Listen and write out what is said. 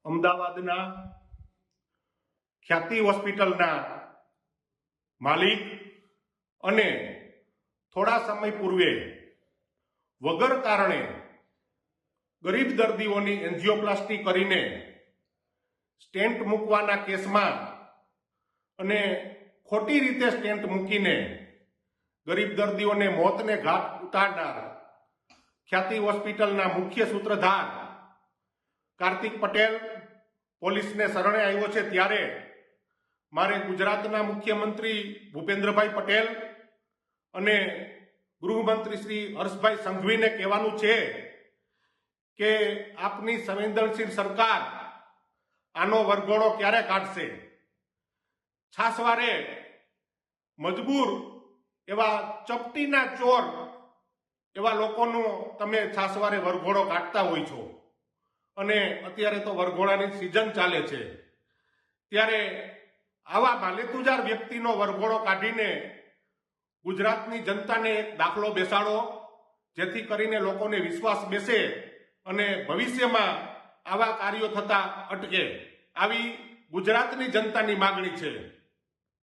અમદાવાદના ખ્યાતિ હોસ્પિટલના માલિક અને થોડા સમય પૂર્વે વગર કારણે ગરીબ દર્દીઓની એન્જિયોપ્લાસ્ટી કરીને સ્ટેન્ટ મૂકવાના કેસમાં અને ખોટી રીતે સ્ટેન્ટ મૂકીને ગરીબ દર્દીઓને મોતને ઘાટ ઉતારનાર ખ્યાતિ હોસ્પિટલના મુખ્ય સૂત્રધાર કાર્તિક પટેલ પોલીસને શરણે આવ્યો છે, ત્યારે મારે ગુજરાતના મુખ્યમંત્રી ભૂપેન્દ્રભાઈ પટેલ અને ગૃહમંત્રી શ્રી હર્ષભાઈ સંઘવીને કહેવાનું છે કે આપની સંવેદનશીલ સરકાર આનો વરઘોડો ક્યારે કાઢશે? છાસવારે મજબૂર એવા ચપટીના ચોર એવા લોકોનો તમે છાસવારે વરઘોડો કાઢતા હોય છો, અને અત્યારે તો વરઘોડાની સિઝન ચાલે છે, ત્યારે આવા માલેતુજાર વ્યક્તિનો વરઘોડો કાઢીને ગુજરાતની જનતાને એક દાખલો બેસાડો, જેથી કરીને લોકોને વિશ્વાસ બેસે અને ભવિષ્યમાં આવા કાર્યો થતા અટકે, આવી ગુજરાતની જનતાની માગણી છે।